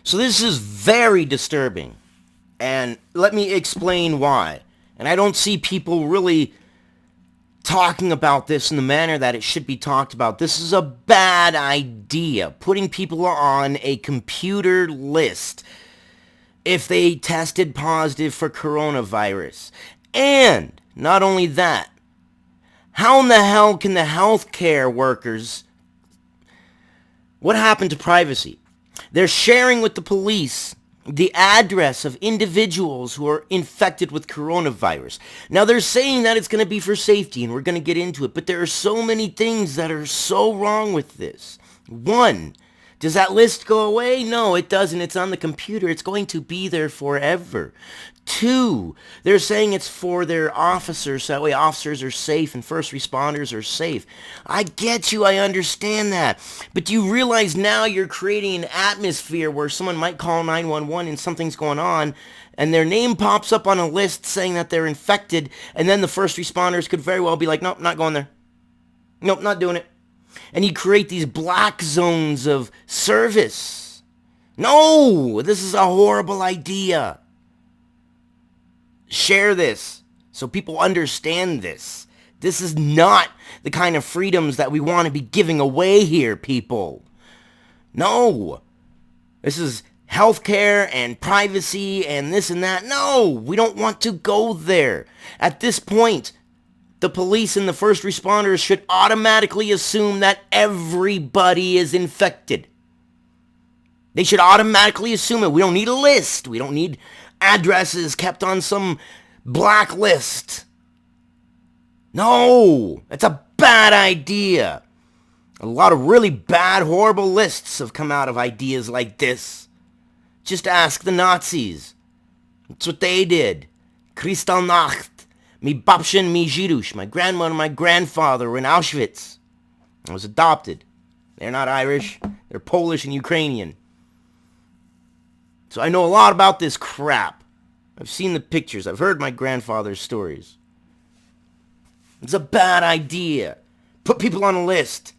So this is very disturbing. And let me explain why. And I don't see people really talking about this in the manner that it should be talked about. This is a bad idea. Putting people on a computer list if they tested positive for coronavirus. And not only that, how in the hell can the healthcare workers... What happened to privacy? They're sharing with the police the address of individuals who are infected with coronavirus. Now, they're saying that it's going to be for safety, and we're going to get into it, but there are so many things that are so wrong with this. One, does that list go away? No, it doesn't. It's on the computer. It's going to be there forever. Two, they're saying it's for their officers, so that way officers are safe and first responders are safe. I get you, I understand that. But do you realize now you're creating an atmosphere where someone might call 911 and something's going on, and their name pops up on a list saying that they're infected, and then the first responders could very well be like, nope, not going there. Nope, not doing it. And you create these black zones of service. No, this is a horrible idea. Share this so people understand this. This is not the kind of freedoms that we want to be giving away here, people. No. This is healthcare and privacy and this and that. No, we don't want to go there. At this point, the police and the first responders should automatically assume that everybody is infected. They should automatically assume it. We don't need a list. We don't need addresses kept on some blacklist. No, that's a bad idea. A lot of really bad, horrible lists have come out of ideas like this. Just ask the Nazis. That's what they did. Kristallnacht. Mi babchen, mi jirush. My grandmother and my grandfather were in Auschwitz. I was adopted. They're not Irish. They're Polish and Ukrainian. So I know a lot about this crap. I've seen the pictures. I've heard my grandfather's stories. It's a bad idea. Put people on a list,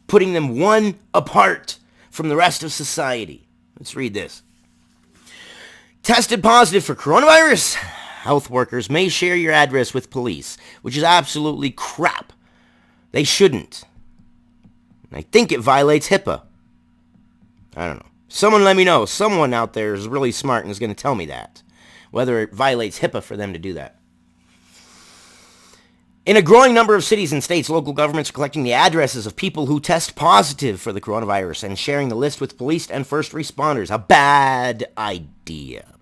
putting them one apart from the rest of society. Let's read this. Tested positive for coronavirus? Health workers may share your address with police, which is absolutely crap. They shouldn't. I think it violates HIPAA. I don't know. Someone let me know. Someone out there is really smart and is going to tell me that. Whether it violates HIPAA for them to do that. In a growing number of cities and states, local governments are collecting the addresses of people who test positive for the coronavirus and sharing the list with police and first responders. A bad idea.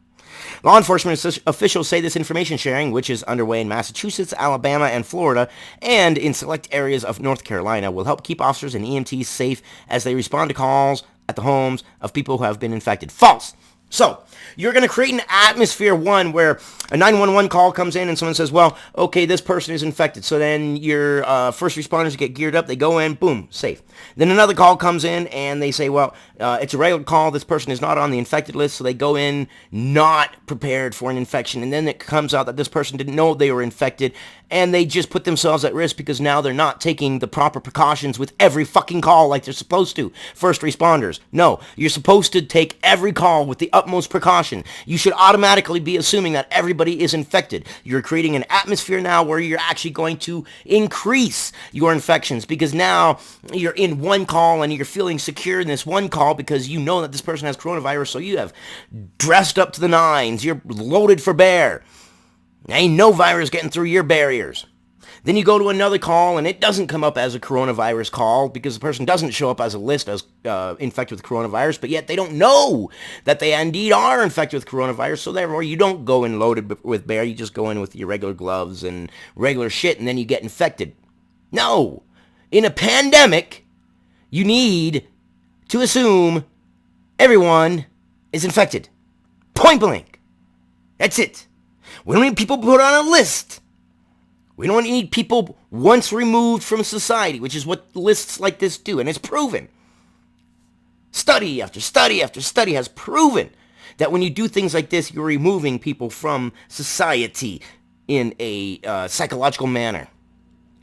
Law enforcement officials say this information sharing, which is underway in Massachusetts, Alabama, and Florida, and in select areas of North Carolina, will help keep officers and EMTs safe as they respond to calls at the homes of people who have been infected. False. So, you're going to create an atmosphere, one, where a 911 call comes in and someone says, well, okay, this person is infected. So then your first responders get geared up. They go in, boom, safe. Then another call comes in and they say, well, it's a regular call. This person is not on the infected list. So they go in not prepared for an infection. And then it comes out that this person didn't know they were infected. And they just put themselves at risk because now they're not taking the proper precautions with every fucking call like they're supposed to. First responders. No, you're supposed to take every call with the utmost precaution. You should automatically be assuming that everybody is infected. You're creating an atmosphere now where you're actually going to increase your infections because now you're in one call and you're feeling secure in this one call because you know that this person has coronavirus, so you have dressed up to the nines. You're loaded for bear. Ain't no virus getting through your barriers. Then you go to another call and it doesn't come up as a coronavirus call because the person doesn't show up as a list as infected with coronavirus, but yet they don't know that they indeed are infected with coronavirus, so therefore you don't go in loaded with bear, you just go in with your regular gloves and regular shit and then you get infected. No. In a pandemic, you need to assume everyone is infected. Point blank. That's it. We don't need people put on a list. We don't need people once removed from society, which is what lists like this do, and it's proven. Study after study after study has proven that when you do things like this, you're removing people from society in a psychological manner.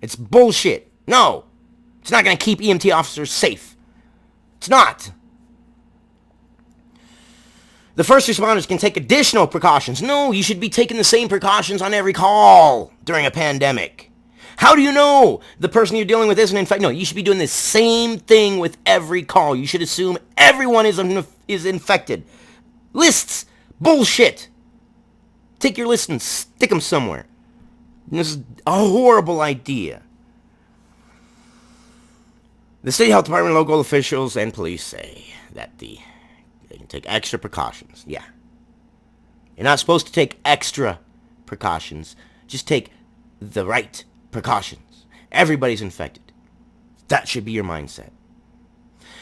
It's bullshit. No. It's not going to keep EMT officers safe. It's not. The first responders can take additional precautions. No, you should be taking the same precautions on every call during a pandemic. How do you know the person you're dealing with isn't infected? No, you should be doing the same thing with every call. You should assume everyone is infected. Lists. Bullshit. Take your list and stick them somewhere. This is a horrible idea. The state health department, local officials, and police say that they can take extra precautions. Yeah. You're not supposed to take extra precautions. Just take the right precautions. Everybody's infected. That should be your mindset.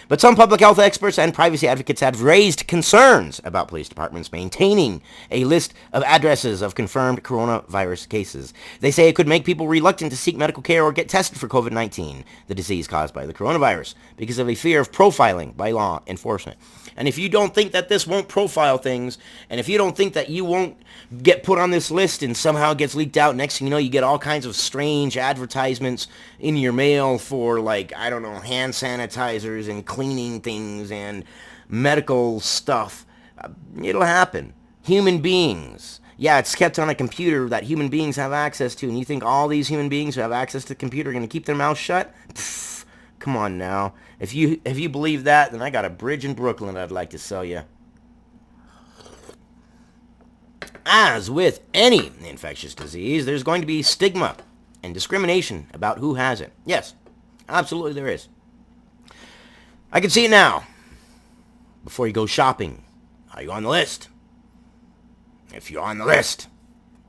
But some public health experts and privacy advocates have raised concerns about police departments maintaining a list of addresses of confirmed coronavirus cases. They say it could make people reluctant to seek medical care or get tested for COVID-19, the disease caused by the coronavirus, because of a fear of profiling by law enforcement. And if you don't think that this won't profile things, and if you don't think that you won't get put on this list and somehow it gets leaked out, next thing you know, you get all kinds of strange advertisements in your mail for, like, I don't know, hand sanitizers and cleaning things and medical stuff. It'll happen. Human beings. Yeah, it's kept on a computer that human beings have access to, and you think all these human beings who have access to the computer are going to keep their mouth shut? Pfft, come on now. If you believe that, then I got a bridge in Brooklyn I'd like to sell you. As with any infectious disease, there's going to be stigma and discrimination about who has it. Yes, absolutely there is. I can see it now. Before you go shopping, are you on the list? If you're on the list,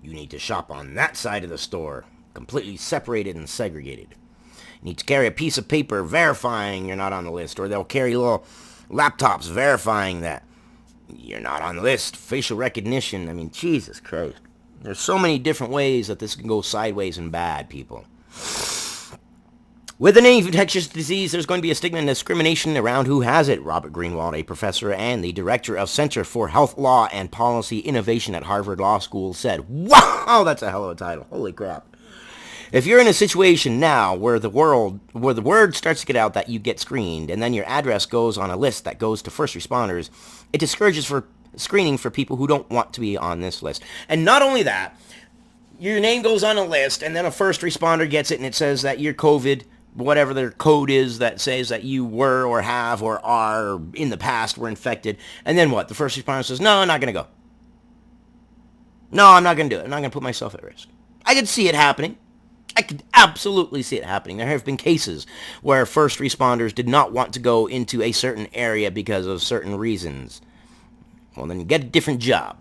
you need to shop on that side of the store, completely separated and segregated. You need to carry a piece of paper verifying you're not on the list, or they'll carry little laptops verifying that you're not on the list. Facial recognition. I mean, Jesus Christ. There's so many different ways that this can go sideways and bad, people. With an infectious disease, there's going to be a stigma and discrimination around who has it. Robert Greenwald, a professor and the director of Center for Health Law and Policy Innovation at Harvard Law School, said, "Wow, that's a hell of a title. Holy crap. If you're in a situation now where the word starts to get out that you get screened, and then your address goes on a list that goes to first responders, it discourages for screening for people who don't want to be on this list." And not only that, your name goes on a list, and then a first responder gets it, and it says that you're COVID, whatever their code is that says that you were or have or are or in the past were infected. And then what? The first responder says, "No, I'm not going to go. No, I'm not going to do it. I'm not going to put myself at risk." I could see it happening. I could absolutely see it happening. There have been cases where first responders did not want to go into a certain area because of certain reasons. Well, then get a different job.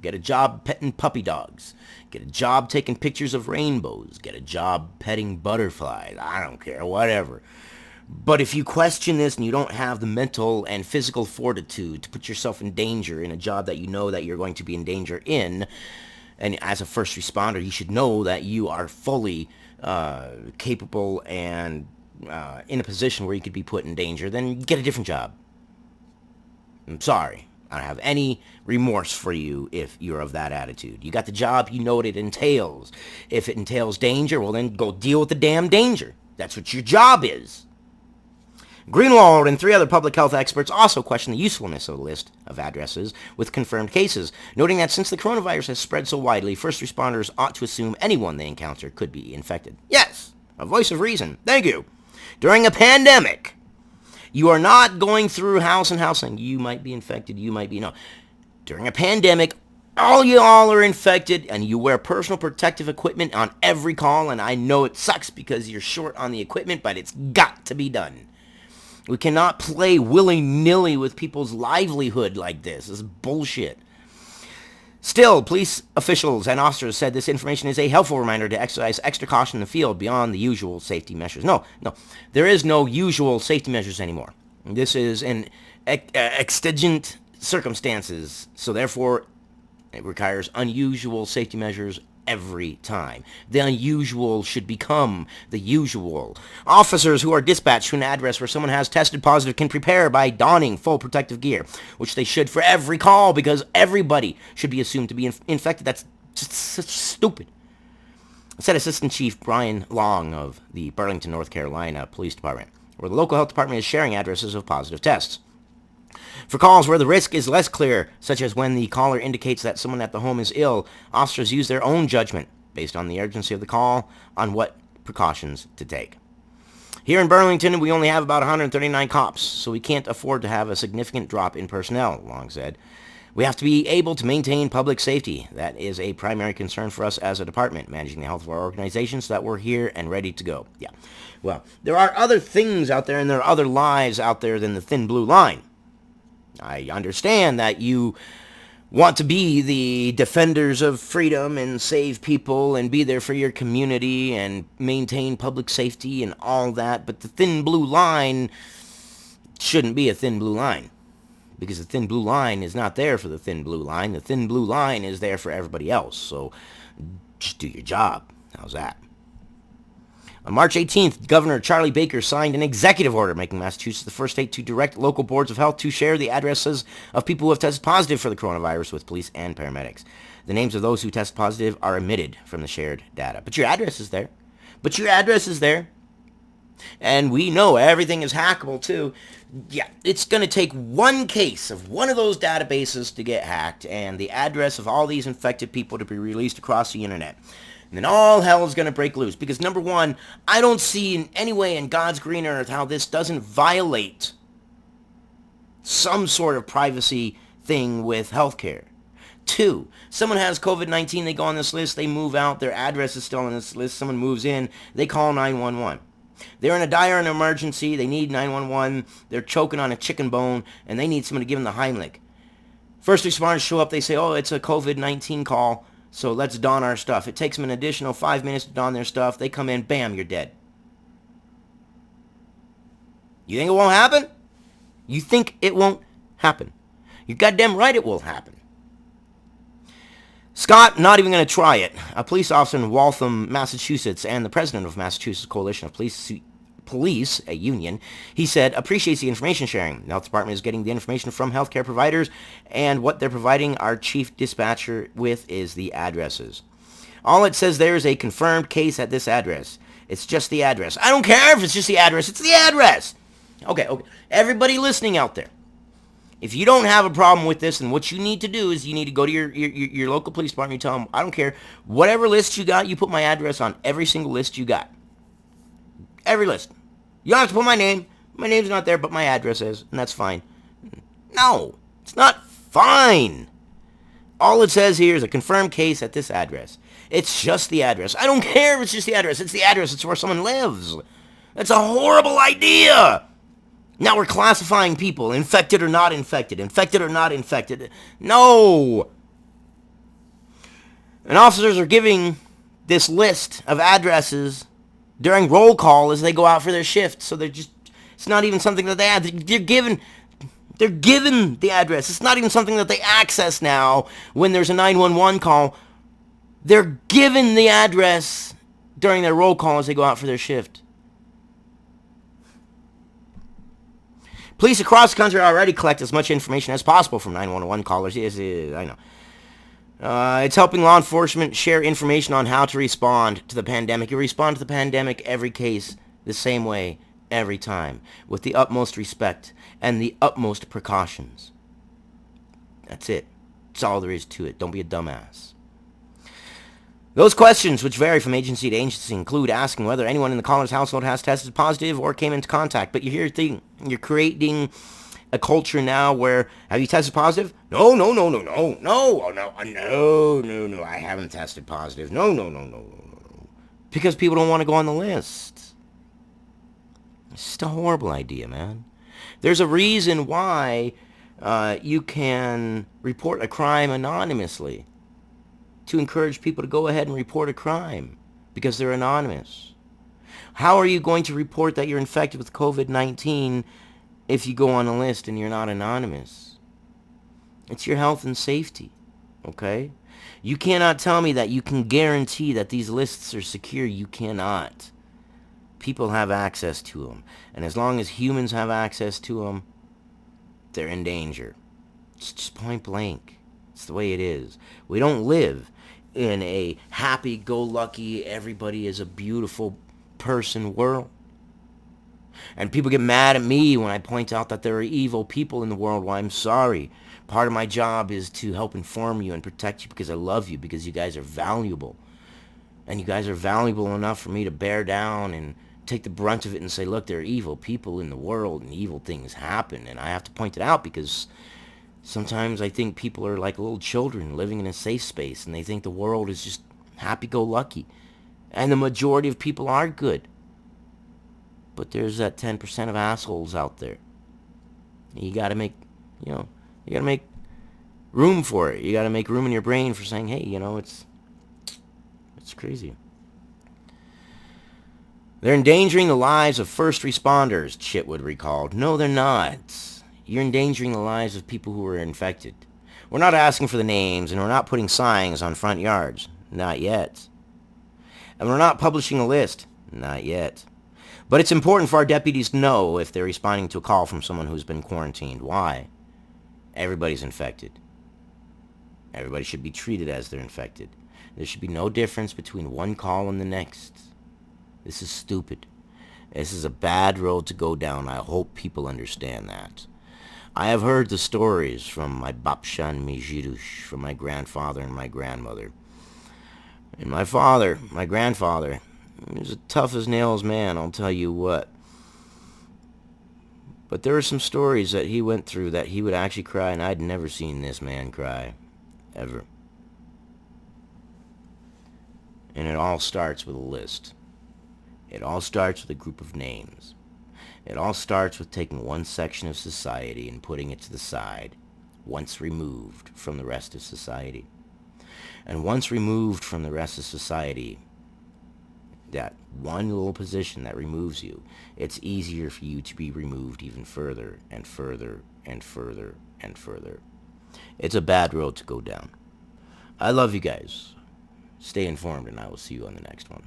Get a job petting puppy dogs. Get a job taking pictures of rainbows. Get a job petting butterflies. I don't care, whatever. But if you question this and you don't have the mental and physical fortitude to put yourself in danger in a job that you know that you're going to be in danger in, and as a first responder, you should know that you are fully capable and in a position where you could be put in danger, then get a different job. I'm sorry. I don't have any remorse for you if you're of that attitude. You got the job, you know what it entails. If it entails danger, well then go deal with the damn danger. That's what your job is. Greenwald and 3 other public health experts also question the usefulness of a list of addresses with confirmed cases, noting that since the coronavirus has spread so widely, first responders ought to assume anyone they encounter could be infected. Yes, a voice of reason. Thank you. During a pandemic, you are not going through house and house saying you might be infected, you might be, no. During a pandemic, all y'all are infected, and you wear personal protective equipment on every call, and I know it sucks because you're short on the equipment, but it's got to be done. We cannot play willy-nilly with people's livelihood like this. This is bullshit. Still, police officials and officers said this information is a helpful reminder to exercise extra caution in the field beyond the usual safety measures. No, there is no usual safety measures anymore. This is an exigent circumstances, so therefore it requires unusual safety measures every time. The unusual should become the usual. Officers who are dispatched to an address where someone has tested positive can prepare by donning full protective gear, which they should for every call because everybody should be assumed to be infected. That's just such stupid. Said Assistant Chief Brian Long of the Burlington, North Carolina Police Department, where the local health department is sharing addresses of positive tests. For calls where the risk is less clear, such as when the caller indicates that someone at the home is ill, officers use their own judgment based on the urgency of the call on what precautions to take. Here in Burlington, we only have about 139 cops, so we can't afford to have a significant drop in personnel, Long said. We have to be able to maintain public safety. That is a primary concern for us as a department, managing the health of our organization so that we're here and ready to go. Yeah. Well, there are other things out there and there are other lives out there than the thin blue line. I understand that you want to be the defenders of freedom and save people and be there for your community and maintain public safety and all that, but the thin blue line shouldn't be a thin blue line. Because the thin blue line is not there for the thin blue line. The thin blue line is there for everybody else. So just do your job. How's that? On March 18th, Governor Charlie Baker signed an executive order making Massachusetts the first state to direct local boards of health to share the addresses of people who have tested positive for the coronavirus with police and paramedics. The names of those who test positive are omitted from the shared data. But your address is there. And we know everything is hackable too. Yeah, it's going to take one case of one of those databases to get hacked and the address of all these infected people to be released across the internet. And then all hell is going to break loose. Because number one, I don't see in any way in God's green earth how this doesn't violate some sort of privacy thing with healthcare. Two, someone has COVID-19, they go on this list, they move out, their address is still on this list, someone moves in, they call 911. They're in a dire emergency. They need 911. They're choking on a chicken bone, and they need someone to give them the Heimlich. First responders show up. They say, oh, it's a COVID-19 call, so let's don our stuff. It takes them an additional 5 minutes to don their stuff. They come in, bam, you're dead. You think it won't happen? You think it won't happen? You're goddamn right it will happen. Scott, not even going to try it. A police officer in Waltham, Massachusetts, and the president of Massachusetts Coalition of Police, a union, he said, appreciates the information sharing. The health department is getting the information from healthcare providers, and what they're providing our chief dispatcher with is the addresses. All it says there is a confirmed case at this address. It's just the address. I don't care if it's just the address. It's the address. Okay. Everybody listening out there. If you don't have a problem with this, then what you need to do is you need to go to your local police department. You tell them, I don't care. Whatever list you got, you put my address on every single list you got. Every list. You don't have to put my name. My name's not there, but my address is, and that's fine. No, it's not fine. All it says here is a confirmed case at this address. It's just the address. I don't care if it's just the address. It's the address. It's where someone lives. That's a horrible idea. Now we're classifying people, infected or not infected, infected or not infected. No! And officers are giving this list of addresses during roll call as they go out for their shift. So it's not even something that they have. They're given the address. It's not even something that they access now when there's a 911 call. They're given the address during their roll call as they go out for their shift. Police across the country already collect as much information as possible from 911 callers. Yes, I know. It's helping law enforcement share information on how to respond to the pandemic. You respond to the pandemic every case the same way, every time, with the utmost respect and the utmost precautions. That's it. That's all there is to it. Don't be a dumbass. Those questions, which vary from agency to agency, include asking whether anyone in the caller's household has tested positive or came into contact. But you're creating a culture now where, have you tested positive? No, I haven't tested positive. No. Because people don't want to go on the list. It's just a horrible idea, man. There's a reason why you can report a crime anonymously. To encourage people to go ahead and report a crime because they're anonymous. How are you going to report that you're infected with COVID-19 if you go on a list and you're not anonymous? It's your health and safety, okay? You cannot tell me that you can guarantee that these lists are secure. You cannot. People have access to them. And as long as humans have access to them, they're in danger. It's just point blank. It's the way it is. We don't live in a happy-go-lucky, everybody is a beautiful person world. And people get mad at me when I point out that there are evil people in the world. Well, I'm sorry. Part of my job is to help inform you and protect you because I love you, because you guys are valuable. And you guys are valuable enough for me to bear down and take the brunt of it and say, look, there are evil people in the world and evil things happen. And I have to point it out because sometimes I think people are like little children living in a safe space and they think the world is just happy-go-lucky. And the majority of people are good. But there's that 10% of assholes out there. You gotta make, you gotta make room for it. You gotta make room in your brain for saying, hey, it's crazy. They're endangering the lives of first responders, Chitwood recalled. No, they're not. You're endangering the lives of people who are infected. We're not asking for the names, and we're not putting signs on front yards. Not yet. And we're not publishing a list. Not yet. But it's important for our deputies to know if they're responding to a call from someone who's been quarantined. Why? Everybody's infected. Everybody should be treated as they're infected. There should be no difference between one call and the next. This is stupid. This is a bad road to go down. I hope people understand that. I have heard the stories from my Bapshan Mijirush, from my grandfather and my grandmother. And my grandfather, he was a tough as nails man, I'll tell you what. But there were some stories that he went through that he would actually cry, and I'd never seen this man cry. Ever. And it all starts with a list. It all starts with a group of names. It all starts with taking one section of society and putting it to the side, once removed from the rest of society. And once removed from the rest of society, that one little position that removes you, it's easier for you to be removed even further and further and further and further. It's a bad road to go down. I love you guys. Stay informed, and I will see you on the next one.